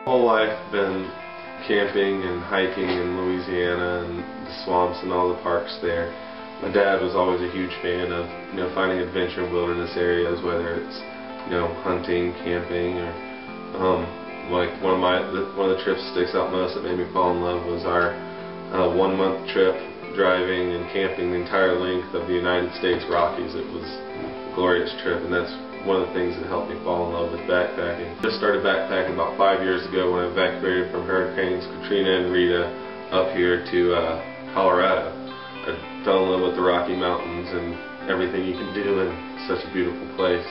Whole life been camping and hiking in Louisiana and the swamps and all the parks there. My dad was always a huge fan of finding adventure in wilderness areas, whether it's hunting, camping, or like one of the trips that sticks out most that made me fall in love was our 1-month trip driving and camping the entire length of the United States Rockies. It was a glorious trip, and that's one of the things that helped me fall in love with backpacking. Just started backpacking about 5 years ago when I evacuated from Hurricanes Katrina and Rita up here to Colorado. I fell in love with the Rocky Mountains and everything you can do in such a beautiful place.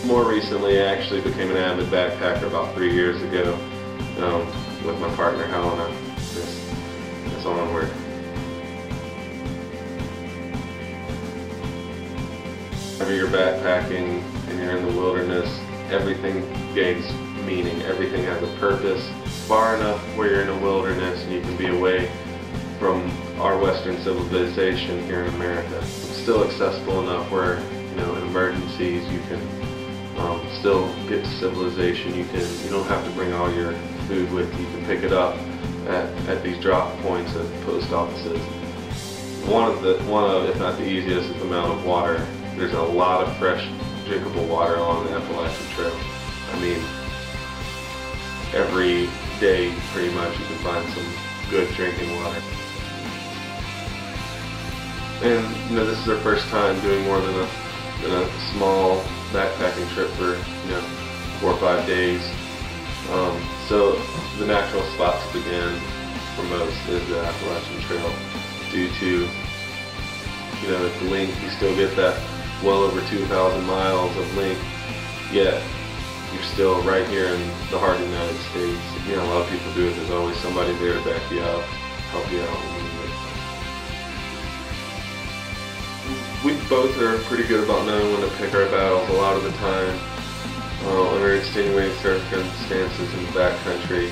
More recently, I actually became an avid backpacker about 3 years ago with my partner Helena. It's onward. Whenever you're backpacking and you're in the wilderness, everything gains meaning. Everything has a purpose. Far enough where you're in the wilderness and you can be away from our Western civilization here in America. Still accessible enough where in emergencies you can still get to civilization. You don't have to bring all your food with you. You can pick it up at these drop points at post offices. One of, if not the easiest, is the amount of water. There's a lot of fresh, drinkable water along the Appalachian Trail. I mean, every day, pretty much, you can find some good drinking water. And this is our first time doing more than a small backpacking trip for 4 or 5 days. So the natural spot to begin for most is the Appalachian Trail, due to its length. You still get that well over 2,000 miles of length, yet you're still right here in the heart of the United States. A lot of people do it. There's always somebody there to back you up, help you out when you need it. We both are pretty good about knowing when to pick our battles a lot of the time. Under extenuating circumstances in the backcountry,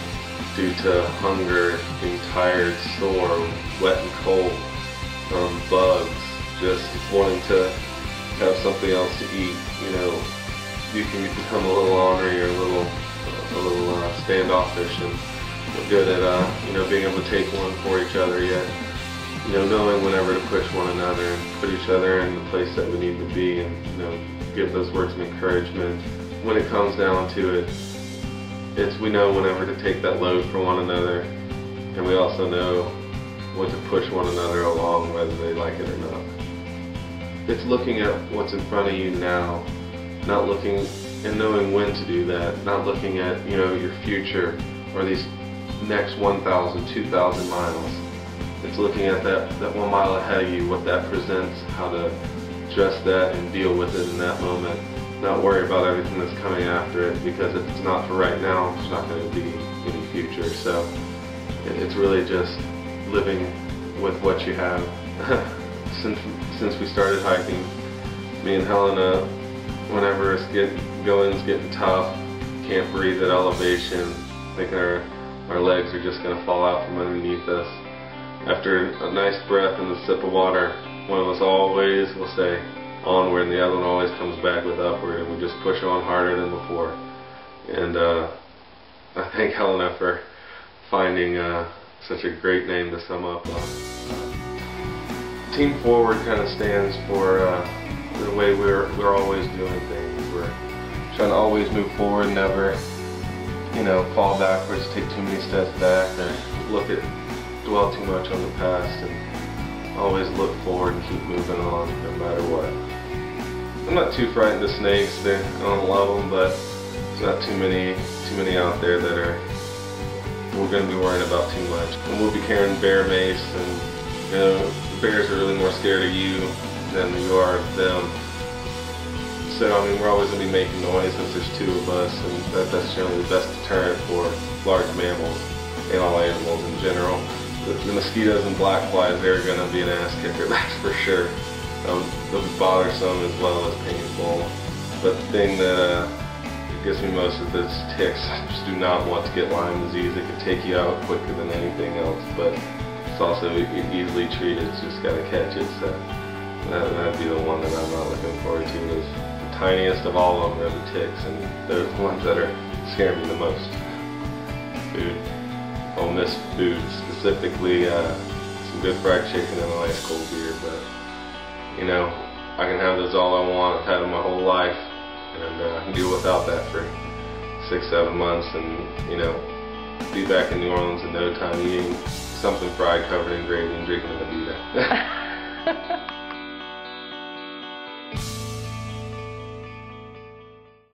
due to hunger, being tired, sore, wet and cold, bugs, just wanting to have something else to eat, you can become a little ornery or a little standoffish, and we're good at being able to take one for each other, yet knowing whenever to push one another and put each other in the place that we need to be, and give those words of encouragement. When it comes down to it, we know whenever to take that load for one another, and we also know what to push one another along, whether they like it or not. It's looking at what's in front of you now, not looking and knowing when to do that, not looking at your future or these next 1,000, 2,000 miles. It's looking at that 1 mile ahead of you, what that presents, how to address that and deal with it in that moment. Not worry about everything that's coming after it, because if it's not for right now, there's not going to be any future. So it's really just living with what you have. Since we started hiking, me and Helena, whenever it's getting tough, can't breathe at elevation, thinking our legs are just going to fall out from underneath us. After a nice breath and a sip of water, one of us always will say onward, and the other one always comes back with upward, and we just push on harder than before. And I thank Helena for finding such a great name to sum up. Team Forward kind of stands for the way we're always doing things. We're trying to always move forward, never fall backwards, take too many steps back, or dwell too much on the past, and always look forward and keep moving on no matter what. I'm not too frightened of snakes. I don't love them, but there's not too many out there that we're going to be worrying about too much. And we'll be carrying bear mace, and the bears are really more scared of you than you are of them. So we're always going to be making noise since there's 2 of us, and that's generally the best deterrent for large mammals and all animals in general. The mosquitoes and black flies, they're going to be an ass kicker, that's for sure. They'll be bothersome as well as painful. But the thing that gets me most is this ticks. I just do not want to get Lyme disease. It can take you out quicker than anything else, but it's also easily treated. It's just got to catch it. So that'd be the one that I'm not looking forward to. Is the tiniest of all of them are the ticks, and they're the ones that are scaring me the most. Food. I'll miss food, specifically some good fried chicken and a nice cold beer, but you know, I can have those all I want. I've had them my whole life, and I can deal without that for 6-7 months, and you know, be back in New Orleans in no time eating something fried covered in gravy and drinking a Vita.